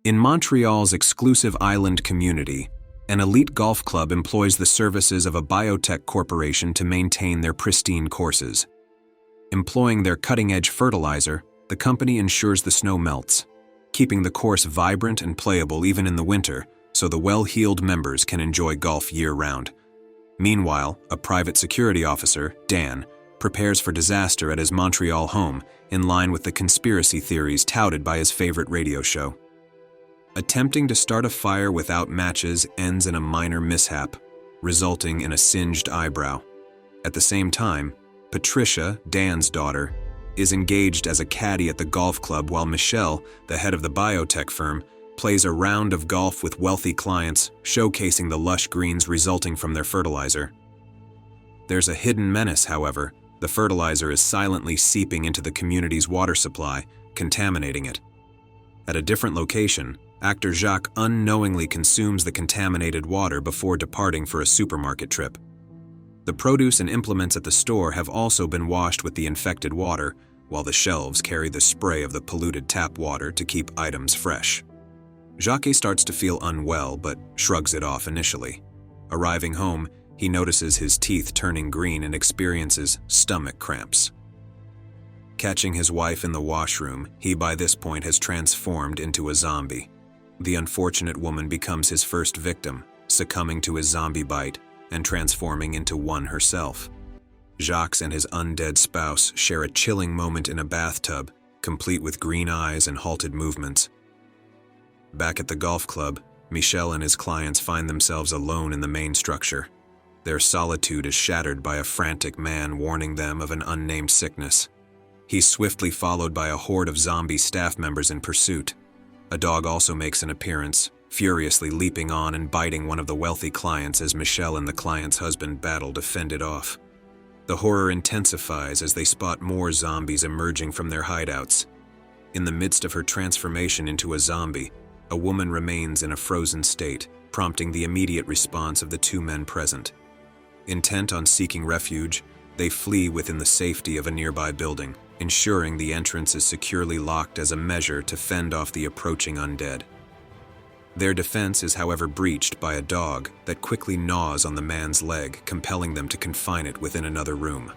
In Montreal's exclusive island community, an elite golf club employs the services of a biotech corporation to maintain their pristine courses. Employing their cutting-edge fertilizer, the company ensures the snow melts, keeping the course vibrant and playable even in the winter, so the well-heeled members can enjoy golf year-round. Meanwhile, a private security officer, Dan, prepares for disaster at his Montreal home, in line with the conspiracy theories touted by his favorite radio show. Attempting to start a fire without matches ends in a minor mishap, resulting in a singed eyebrow. At the same time, Patricia, Dan's daughter, is engaged as a caddy at the golf club while Michelle, the head of the biotech firm, plays a round of golf with wealthy clients, showcasing the lush greens resulting from their fertilizer. There's a hidden menace, however. The fertilizer is silently seeping into the community's water supply, contaminating it. At a different location, actor Jacques unknowingly consumes the contaminated water before departing for a supermarket trip. The produce and implements at the store have also been washed with the infected water, while the shelves carry the spray of the polluted tap water to keep items fresh. Jacques starts to feel unwell but shrugs it off initially. Arriving home, he notices his teeth turning green and experiences stomach cramps. Catching his wife in the washroom, he by this point has transformed into a zombie. The unfortunate woman becomes his first victim, succumbing to his zombie bite and transforming into one herself. Jacques and his undead spouse share a chilling moment in a bathtub, complete with green eyes and halted movements. Back at the golf club, Michel and his clients find themselves alone in the main structure. Their solitude is shattered by a frantic man warning them of an unnamed sickness. He's swiftly followed by a horde of zombie staff members in pursuit. A dog also makes an appearance, furiously leaping on and biting one of the wealthy clients as Michel and the client's husband battle to fend it off. The horror intensifies as they spot more zombies emerging from their hideouts. In the midst of her transformation into a zombie, a woman remains in a frozen state, prompting the immediate response of the two men present. Intent on seeking refuge, they flee within the safety of a nearby building, ensuring the entrance is securely locked as a measure to fend off the approaching undead. Their defense is, however, breached by a dog that quickly gnaws on the man's leg, compelling them to confine it within another room.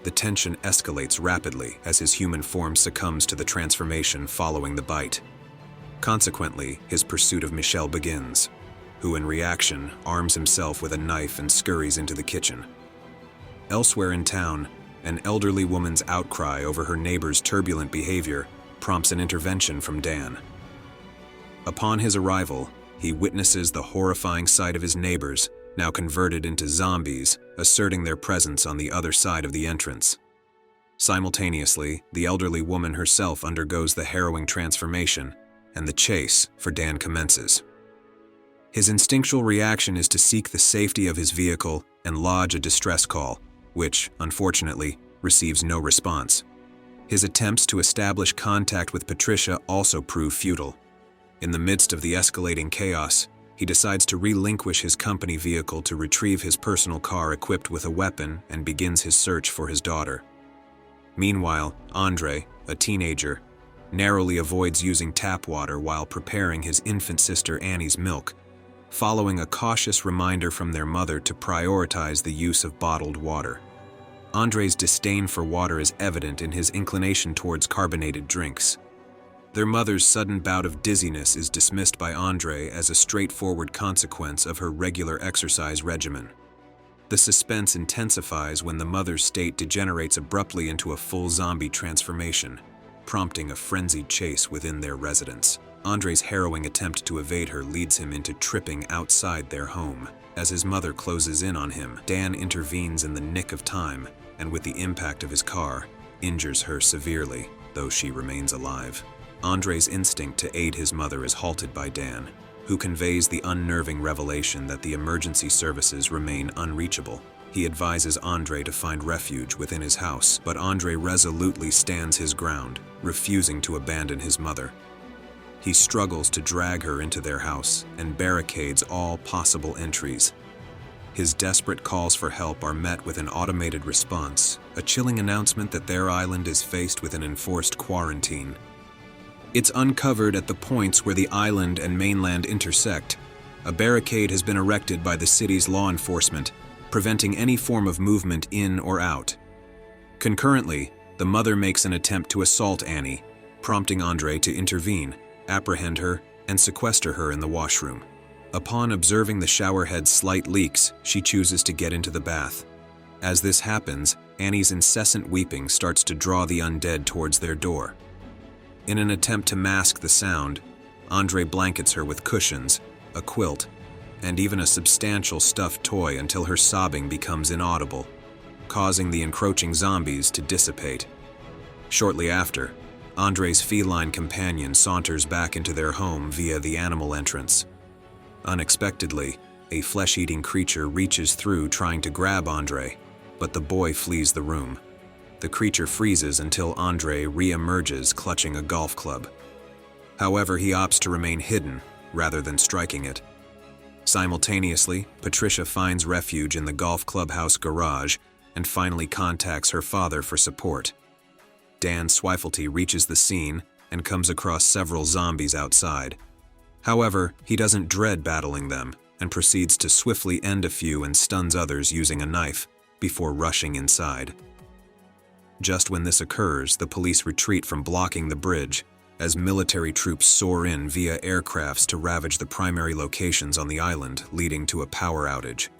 The tension escalates rapidly as his human form succumbs to the transformation following the bite. Consequently, his pursuit of Michel begins, who in reaction arms himself with a knife and scurries into the kitchen. Elsewhere in town, an elderly woman's outcry over her neighbor's turbulent behavior prompts an intervention from Dan. Upon his arrival, he witnesses the horrifying sight of his neighbors, now converted into zombies, asserting their presence on the other side of the entrance. Simultaneously, the elderly woman herself undergoes the harrowing transformation, and the chase for Dan commences. His instinctual reaction is to seek the safety of his vehicle and lodge a distress call, which, unfortunately, receives no response. His attempts to establish contact with Patricia also prove futile. In the midst of the escalating chaos, he decides to relinquish his company vehicle to retrieve his personal car equipped with a weapon and begins his search for his daughter. Meanwhile, Andre, a teenager, narrowly avoids using tap water while preparing his infant sister Annie's milk, following a cautious reminder from their mother to prioritize the use of bottled water. Andre's disdain for water is evident in his inclination towards carbonated drinks. Their mother's sudden bout of dizziness is dismissed by Andre as a straightforward consequence of her regular exercise regimen. The suspense intensifies when the mother's state degenerates abruptly into a full zombie transformation, prompting a frenzied chase within their residence. Andre's harrowing attempt to evade her leads him into tripping outside their home. As his mother closes in on him, Dan intervenes in the nick of time, and with the impact of his car, injures her severely, though she remains alive. Andre's instinct to aid his mother is halted by Dan, who conveys the unnerving revelation that the emergency services remain unreachable. He advises Andre to find refuge within his house, but Andre resolutely stands his ground, refusing to abandon his mother. He struggles to drag her into their house and barricades all possible entries. His desperate calls for help are met with an automated response, a chilling announcement that their island is faced with an enforced quarantine. It's uncovered at the points where the island and mainland intersect. A barricade has been erected by the city's law enforcement, preventing any form of movement in or out. Concurrently, the mother makes an attempt to assault Annie, prompting Andre to intervene, apprehend her, and sequester her in the washroom. Upon observing the showerhead's slight leaks, she chooses to get into the bath. As this happens, Annie's incessant weeping starts to draw the undead towards their door. In an attempt to mask the sound, Andre blankets her with cushions, a quilt, and even a substantial stuffed toy until her sobbing becomes inaudible, causing the encroaching zombies to dissipate. Shortly after, Andre's feline companion saunters back into their home via the animal entrance. Unexpectedly, a flesh-eating creature reaches through trying to grab Andre, but the boy flees the room. The creature freezes until Andre re-emerges clutching a golf club. However, he opts to remain hidden rather than striking it. Simultaneously, Patricia finds refuge in the golf clubhouse garage and finally contacts her father for support. Dan Swiflety reaches the scene and comes across several zombies outside. However, he doesn't dread battling them and proceeds to swiftly end a few and stuns others using a knife before rushing inside. Just when this occurs, the police retreat from blocking the bridge as military troops soar in via aircrafts to ravage the primary locations on the island, leading to a power outage.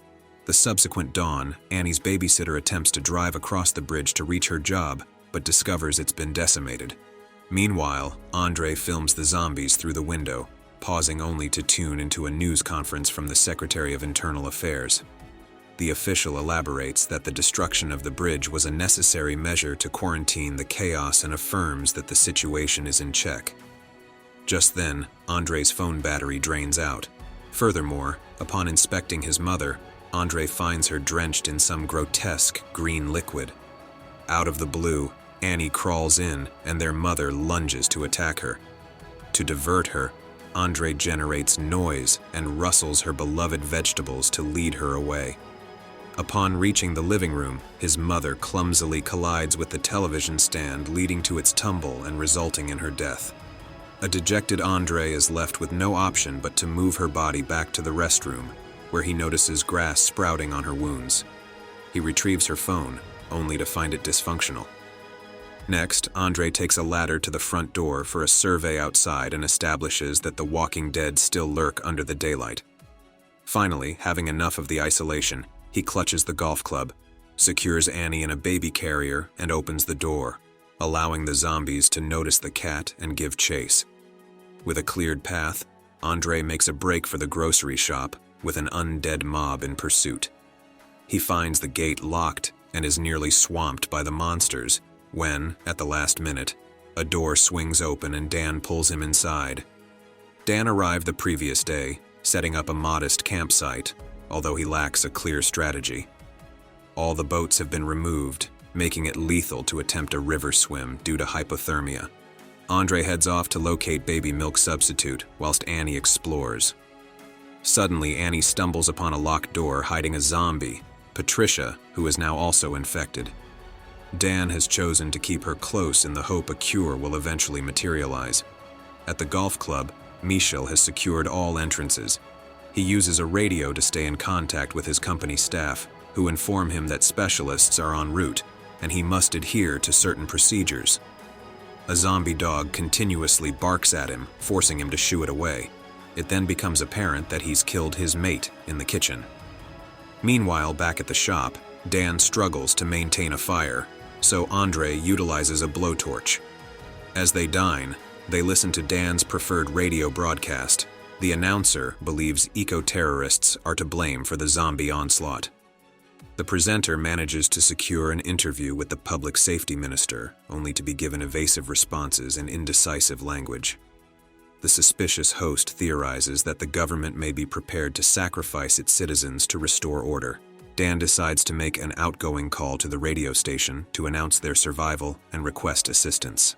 The subsequent dawn, Annie's babysitter attempts to drive across the bridge to reach her job, but discovers it's been decimated. Meanwhile, Andre films the zombies through the window, pausing only to tune into a news conference from the Secretary of Internal Affairs. The official elaborates that the destruction of the bridge was a necessary measure to quarantine the chaos and affirms that the situation is in check. Just then, Andre's phone battery drains out. Furthermore, upon inspecting his mother, Andre finds her drenched in some grotesque green liquid. Out of the blue, Annie crawls in and their mother lunges to attack her. To divert her, Andre generates noise and rustles her beloved vegetables to lead her away. Upon reaching the living room, his mother clumsily collides with the television stand, leading to its tumble and resulting in her death. A dejected Andre is left with no option but to move her body back to the restroom, where he notices grass sprouting on her wounds. He retrieves her phone, only to find it dysfunctional. Next, Andre takes a ladder to the front door for a survey outside and establishes that the walking dead still lurk under the daylight. Finally, having enough of the isolation, he clutches the golf club, secures Annie in a baby carrier, and opens the door, allowing the zombies to notice the cat and give chase. With a cleared path, Andre makes a break for the grocery shop, with an undead mob in pursuit. He finds the gate locked and is nearly swamped by the monsters when, at the last minute, a door swings open and Dan pulls him inside. Dan arrived the previous day, setting up a modest campsite, although he lacks a clear strategy. All the boats have been removed, making it lethal to attempt a river swim due to hypothermia. Andre heads off to locate baby milk substitute, whilst Annie explores. Suddenly, Annie stumbles upon a locked door hiding a zombie, Patricia, who is now also infected. Dan has chosen to keep her close in the hope a cure will eventually materialize. At the golf club, Michel has secured all entrances. He uses a radio to stay in contact with his company staff, who inform him that specialists are en route, and he must adhere to certain procedures. A zombie dog continuously barks at him, forcing him to shoo it away. It then becomes apparent that he's killed his mate in the kitchen. Meanwhile, back at the shop, Dan struggles to maintain a fire, so Andre utilizes a blowtorch. As they dine, they listen to Dan's preferred radio broadcast. The announcer believes eco-terrorists are to blame for the zombie onslaught. The presenter manages to secure an interview with the public safety minister, only to be given evasive responses in indecisive language. The suspicious host theorizes that the government may be prepared to sacrifice its citizens to restore order. Dan decides to make an outgoing call to the radio station to announce their survival and request assistance.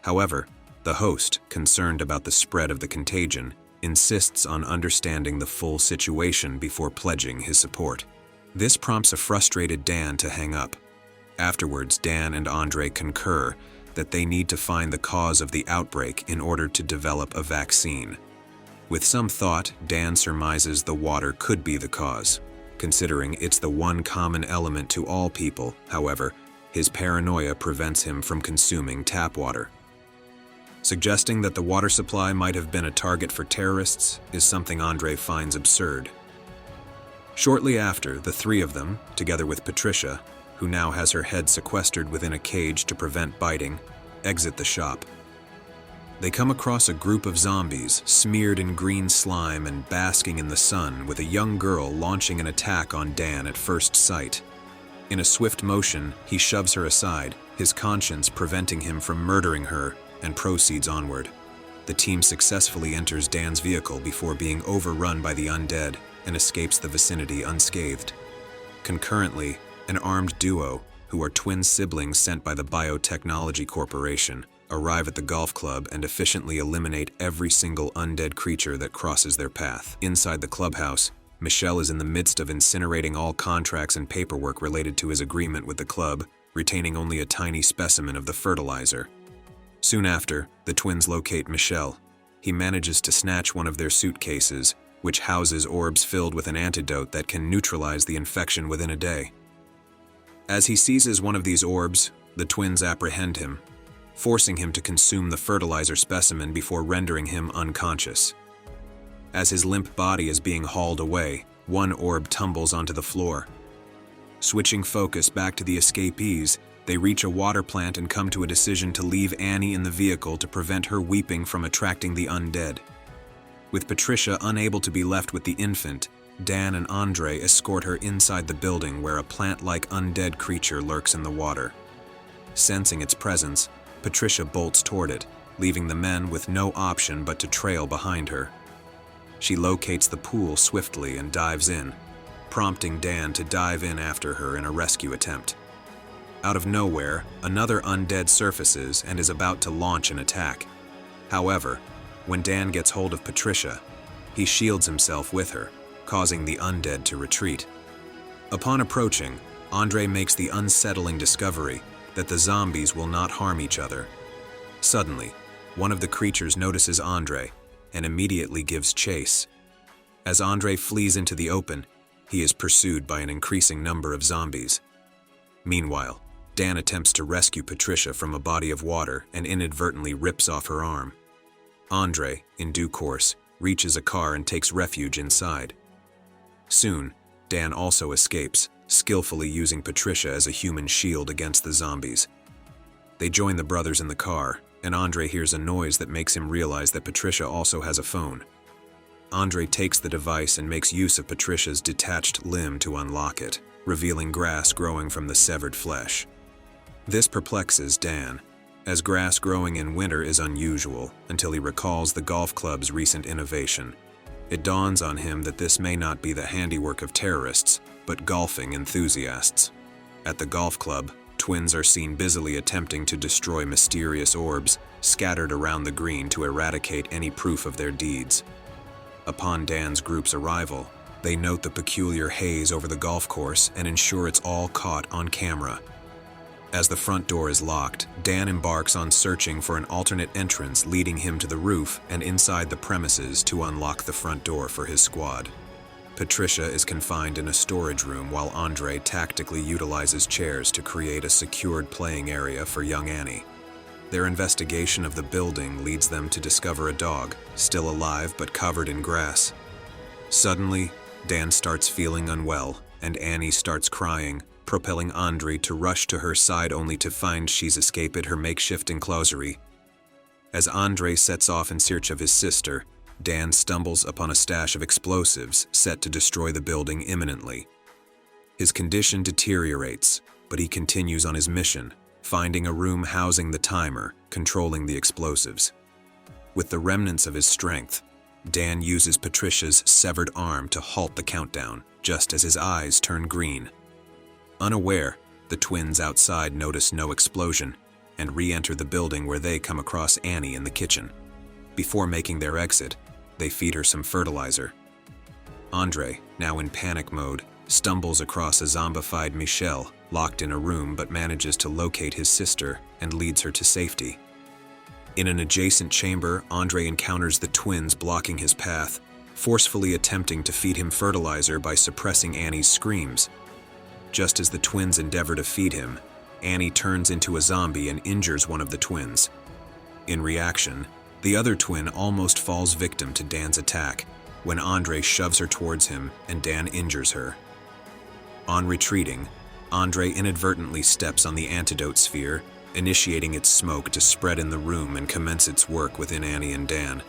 However, the host, concerned about the spread of the contagion, insists on understanding the full situation before pledging his support. This prompts a frustrated Dan to hang up. Afterwards, Dan and Andre concur that they need to find the cause of the outbreak in order to develop a vaccine. With some thought, Dan surmises the water could be the cause. Considering it's the one common element to all people, however, his paranoia prevents him from consuming tap water. Suggesting that the water supply might have been a target for terrorists is something Andre finds absurd. Shortly after, the three of them, together with Patricia, who now has her head sequestered within a cage to prevent biting, exit the shop. They come across a group of zombies smeared in green slime and basking in the sun, with a young girl launching an attack on Dan at first sight. In a swift motion, he shoves her aside, his conscience preventing him from murdering her, and proceeds onward. The team successfully enters Dan's vehicle before being overrun by the undead and escapes the vicinity unscathed. Concurrently, an armed duo, who are twin siblings sent by the Biotechnology Corporation, arrive at the golf club and efficiently eliminate every single undead creature that crosses their path. Inside the clubhouse, Michel is in the midst of incinerating all contracts and paperwork related to his agreement with the club, retaining only a tiny specimen of the fertilizer. Soon after, the twins locate Michel. He manages to snatch one of their suitcases, which houses orbs filled with an antidote that can neutralize the infection within a day. As he seizes one of these orbs, the twins apprehend him, forcing him to consume the fertilizer specimen before rendering him unconscious. As his limp body is being hauled away, one orb tumbles onto the floor. Switching focus back to the escapees, they reach a water plant and come to a decision to leave Annie in the vehicle to prevent her weeping from attracting the undead. With Patricia unable to be left with the infant, Dan and Andre escort her inside the building where a plant-like undead creature lurks in the water. Sensing its presence, Patricia bolts toward it, leaving the men with no option but to trail behind her. She locates the pool swiftly and dives in, prompting Dan to dive in after her in a rescue attempt. Out of nowhere, another undead surfaces and is about to launch an attack. However, when Dan gets hold of Patricia, he shields himself with her, causing the undead to retreat. Upon approaching, Andre makes the unsettling discovery that the zombies will not harm each other. Suddenly, one of the creatures notices Andre and immediately gives chase. As Andre flees into the open, he is pursued by an increasing number of zombies. Meanwhile, Dan attempts to rescue Patricia from a body of water and inadvertently rips off her arm. Andre, in due course, reaches a car and takes refuge inside. Soon, Dan also escapes, skillfully using Patricia as a human shield against the zombies. They join the brothers in the car, and Andre hears a noise that makes him realize that Patricia also has a phone. Andre takes the device and makes use of Patricia's detached limb to unlock it, revealing grass growing from the severed flesh. This perplexes Dan, as grass growing in winter is unusual, until he recalls the golf club's recent innovation. It dawns on him that this may not be the handiwork of terrorists, but golfing enthusiasts. At the golf club, twins are seen busily attempting to destroy mysterious orbs scattered around the green to eradicate any proof of their deeds. Upon Dan's group's arrival, they note the peculiar haze over the golf course and ensure it's all caught on camera. As the front door is locked, Dan embarks on searching for an alternate entrance leading him to the roof and inside the premises to unlock the front door for his squad. Patricia is confined in a storage room while Andre tactically utilizes chairs to create a secured playing area for young Annie. Their investigation of the building leads them to discover a dog, still alive but covered in grass. Suddenly, Dan starts feeling unwell, and Annie starts crying, propelling Andre to rush to her side only to find she's escaped her makeshift enclosure. As Andre sets off in search of his sister, Dan stumbles upon a stash of explosives set to destroy the building imminently. His condition deteriorates, but he continues on his mission, finding a room housing the timer, controlling the explosives. With the remnants of his strength, Dan uses Patricia's severed arm to halt the countdown, just as his eyes turn green. Unaware, the twins outside notice no explosion and re-enter the building where they come across Annie in the kitchen. Before making their exit, they feed her some fertilizer. Andre, now in panic mode, stumbles across a zombified Michel locked in a room, but manages to locate his sister and leads her to safety. In an adjacent chamber, Andre encounters the twins blocking his path, forcefully attempting to feed him fertilizer by suppressing Annie's screams. Just as the twins endeavor to feed him, Annie turns into a zombie and injures one of the twins. In reaction, the other twin almost falls victim to Dan's attack when Andre shoves her towards him and Dan injures her. On retreating, Andre inadvertently steps on the antidote sphere, initiating its smoke to spread in the room and commence its work within Annie and Dan.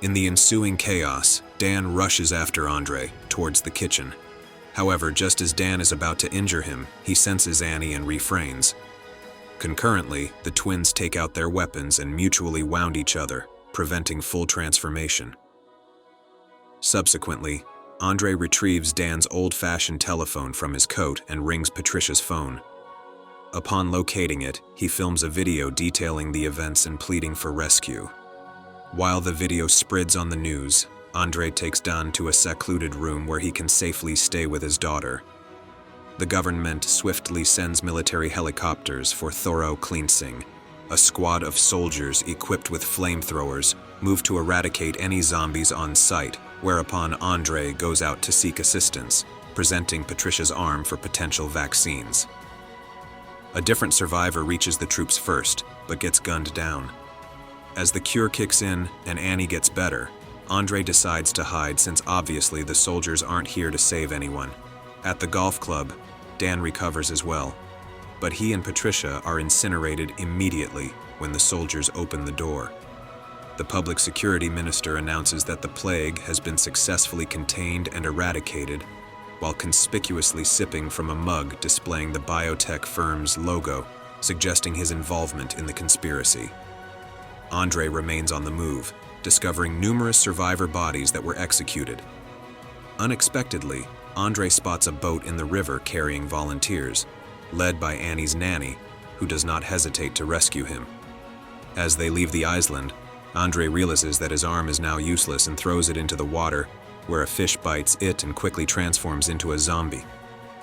In the ensuing chaos, Dan rushes after Andre towards the kitchen. However, just as Dan is about to injure him, he senses Annie and refrains. Concurrently, the twins take out their weapons and mutually wound each other, preventing full transformation. Subsequently, Andre retrieves Dan's old-fashioned telephone from his coat and rings Patricia's phone. Upon locating it, he films a video detailing the events and pleading for rescue. While the video spreads on the news, Andre takes Dan to a secluded room where he can safely stay with his daughter. The government swiftly sends military helicopters for thorough cleansing. A squad of soldiers equipped with flamethrowers move to eradicate any zombies on site, whereupon Andre goes out to seek assistance, presenting Patricia's arm for potential vaccines. A different survivor reaches the troops first, but gets gunned down. As the cure kicks in and Annie gets better, Andre decides to hide since obviously the soldiers aren't here to save anyone. At the golf club, Dan recovers as well, but he and Patricia are incinerated immediately when the soldiers open the door. The public security minister announces that the plague has been successfully contained and eradicated, while conspicuously sipping from a mug displaying the biotech firm's logo, suggesting his involvement in the conspiracy. Andre remains on the move, discovering numerous survivor bodies that were executed. Unexpectedly, Andre spots a boat in the river carrying volunteers, led by Annie's nanny, who does not hesitate to rescue him. As they leave the island, Andre realizes that his arm is now useless and throws it into the water, where a fish bites it and quickly transforms into a zombie.